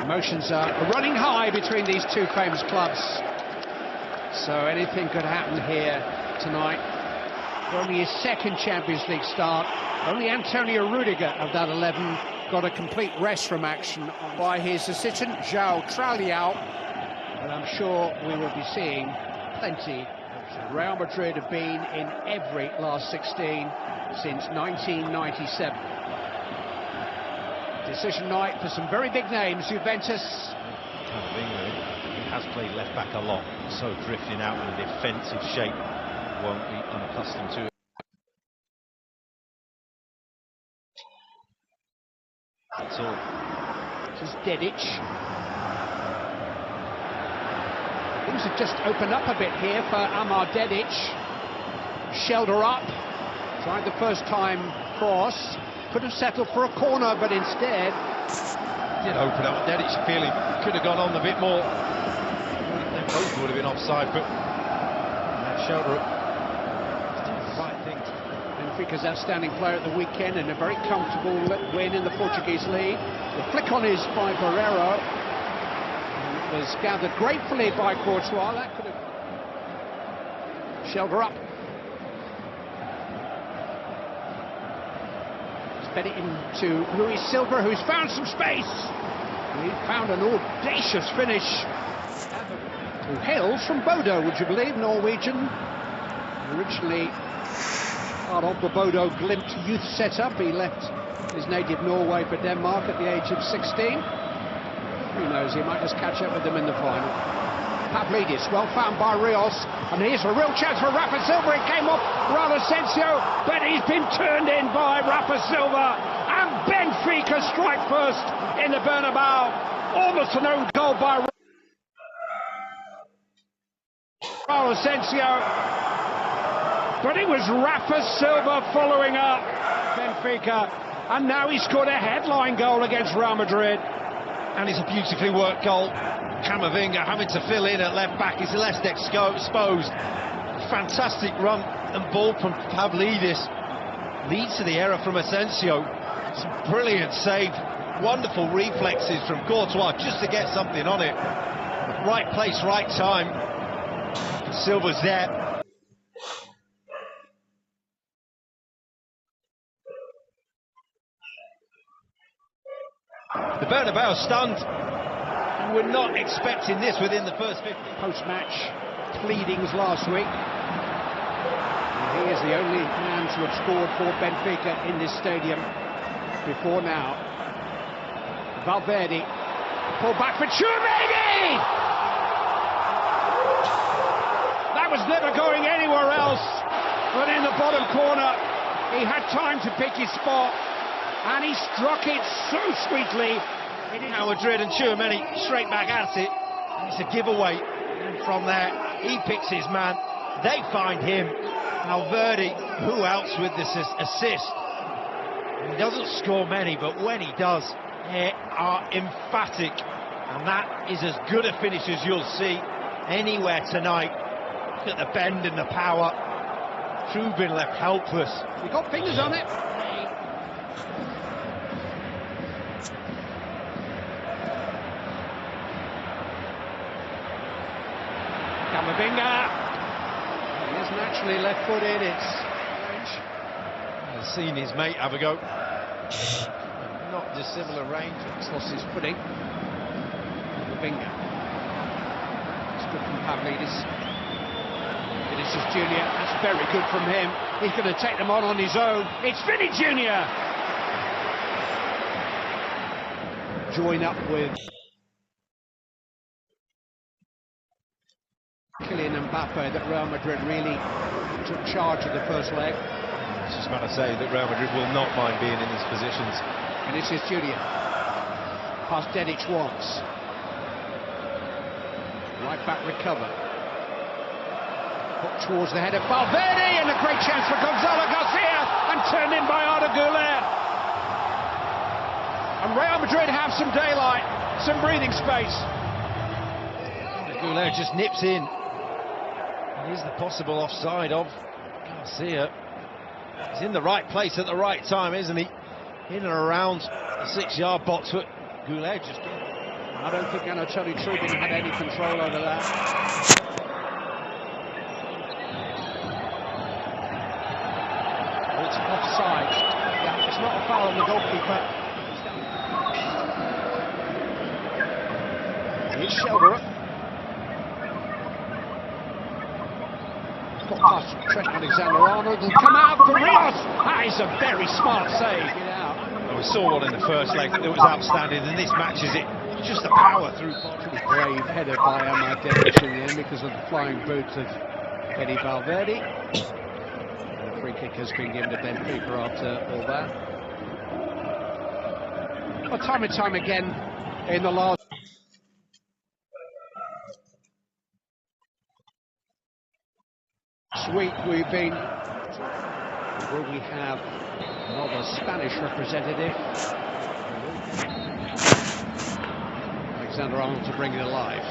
Emotions are running high between these two famous clubs, so anything could happen here tonight. Only his second Champions League start. Only Antonio Rudiger of that 11 got a complete rest from action by his assistant João Tralhão, but I'm sure we will be seeing plenty. Real Madrid have been in every last 16 since 1997. Decision night for some very big names. Juventus. He has played left back a lot, so drifting out in a defensive shape won't be unaccustomed to it. That's all. This is Dedic. Things have just opened up a bit here for Amar Dedic. Shoulder up. Tried the first time cross. Could have settled for a corner, but instead did open up. Dedic feeling could have gone on a bit more. They both would have been offside, but that shoulder up. The right thing. Benfica's outstanding player at the weekend and a very comfortable win in the Portuguese league. The flick on is by Barreiro. It was gathered gratefully by Courtois. That could have shoulder up. Fed it into Luis Silva, who's found some space. He found an audacious finish. Who hails from Bodo, would you believe? Norwegian. Originally part of the Bodo Glimt youth setup. He left his native Norway for Denmark at the age of 16. Who knows, he might just catch up with them in the final. Pavlidis, well found by Rios, and here's a real chance for Rafa Silva. It came off Raul Asensio, but he's been turned in by Rafa Silva, and Benfica strike first in the Bernabeu. Almost an own goal by Raul Asensio, but it was Rafa Silva following up Benfica, and now he scored a headline goal against Real Madrid. And it's a beautifully worked goal. Camavinga having to fill in at left back. He's less exposed. Fantastic run and ball from Pavlidis. Leads to the error from Asensio. It's a brilliant save. Wonderful reflexes from Courtois just to get something on it. Right place, right time. Silva's there. The Bernabeu stunned. We're not expecting this within the first 50. Post-match pleadings last week. And he is the only man to have scored for Benfica in this stadium before now. Valverde, pull back for Tchouaméni! That was never going anywhere else but in the bottom corner. He had time to pick his spot, and he struck it so sweetly. Now Madrid and Tchouaméni straight back at it. It's a giveaway. And from there, he picks his man. They find him. Valverde, who else with this assist? He doesn't score many, but when he does, they are emphatic. And that is as good a finish as you'll see anywhere tonight. Look at the bend and the power. Trubin left helpless. He got fingers on it. Camavinga. He is naturally left-footed. It's range. He's seen his mate have a go. Not dissimilar range. He's lost his footing. Camavinga. It's good from Pavlidis. Vinicius Junior. That's very good from him. He's going to take them on his own. It's Vinny Junior. Join up with Kylian Mbappe that Real Madrid really took charge of the first leg. I was just about to say that Real Madrid will not mind being in these positions. Vinicius Junior. Past Dedic once. Right back recover. Put towards the head of Valverde, and a great chance for Gonzalo Garcia, and turned in by Arda Güler. And Real Madrid have some daylight, some breathing space. Arda Güler just nips in. Here's the possible offside of Garcia. He's in the right place at the right time, isn't he? In and around the 6-yard box, but Güler just I don't think Anatoly Trubin had any control over that. It's offside. Yeah, it's not a foul on the goalkeeper. Here's Shelder. Got past Trent Alexander-Arnold and come out for Rios. That is a very smart save. Get out. Well, we saw one in the first leg that was outstanding, and this matches it. Just the power through. Pretty brave header by Madrid in the end because of the flying boot of Eddie Valverde. And a free kick has been given to Benfica after all that. Well, time and time again in the last week we've been. Will we have another Spanish representative? Alexander-Arnold to bring it alive.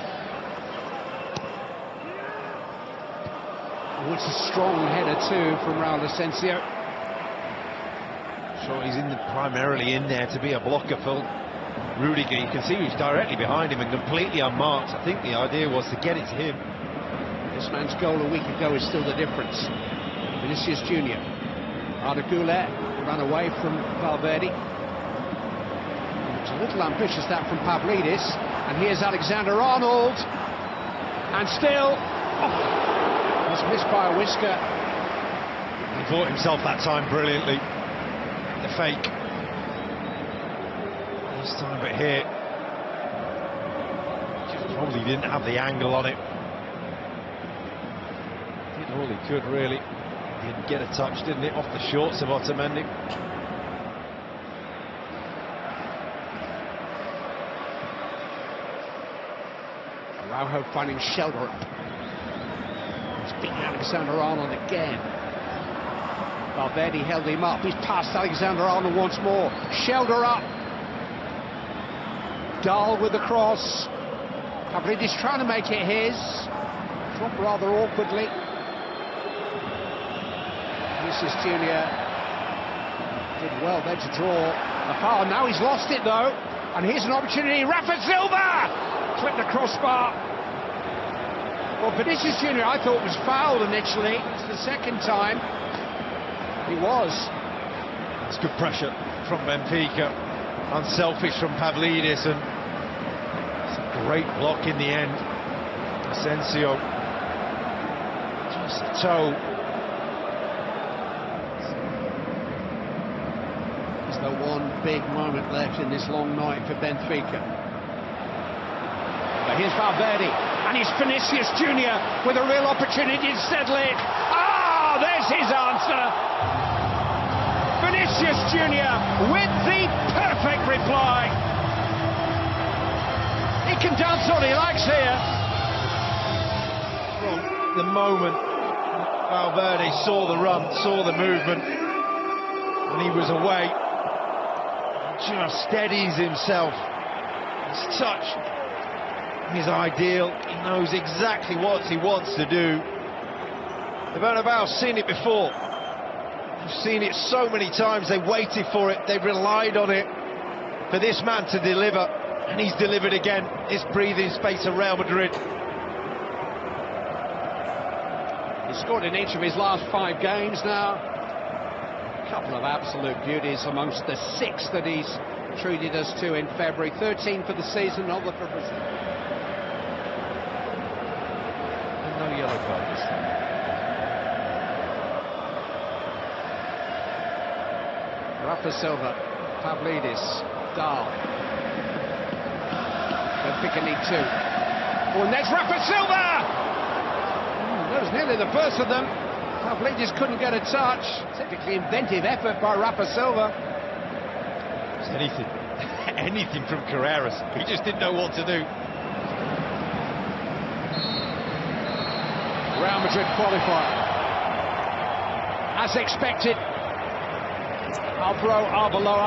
Oh, it's a strong header too from Raul Asensio. So he's primarily in there to be a blocker for Rudiger. You can see he's directly behind him and completely unmarked. I think the idea was to get it to him. This man's goal a week ago is still the difference. Vinicius Junior. Arda Güler ran away from Valverde. It's a little ambitious that from Pavlidis. And here's Alexander-Arnold. And still... Oh, it's missed by a whisker. He fought himself that time brilliantly. The fake. This time, but here... Just probably didn't have the angle on it. Did all he could, really. Didn't get a touch, didn't it? Off the shorts of Otamendi. Araujo finding Shelder. He's beaten Alexander-Arnold again. Valverde held him up. He's passed Alexander-Arnold once more. Shelder up. Dahl with the cross. Pavlidis trying to make it his. Dropped rather awkwardly. Vinicius Junior did well there to draw the foul. Now he's lost it though. And here's an opportunity. Rafa Silva! Clipped the crossbar. Well, Vinicius Junior I thought was fouled initially. It's the second time. He was. It's good pressure from Benfica. Unselfish from Pavlidis, and it's a great block in the end. Asensio. Just a toe. There's the one big moment left in this long night for Benfica. But here's Valverde, and it's Vinicius Junior with a real opportunity to settle it. Ah, there's his answer. Vinicius Junior with the perfect reply. He can dance all he likes here. From the moment Valverde saw the run, saw the movement, and he was away, just steadies himself. His touch is ideal. He knows exactly what he wants to do. The Bernabeu's seen it before. They've seen it so many times. They waited for it. They relied on it for this man to deliver, and he's delivered again. This breathing space of Real Madrid. He's scored in each of his last 5 games now. A couple of absolute beauties amongst the 6 that he's treated us to in February. 13 for the season, all for Brazil. And no yellow card this time. Rafa Silva, Pavlidis, Dahl. Benfica need 2. Oh, and there's Rafa Silva! That was nearly the first of them. Pavlidis couldn't get a touch. Typically inventive effort by Rafa Silva. It was anything. Anything from Carreras. He just didn't know what to do. Real Madrid qualifier. As expected. Alvaro Arbeloa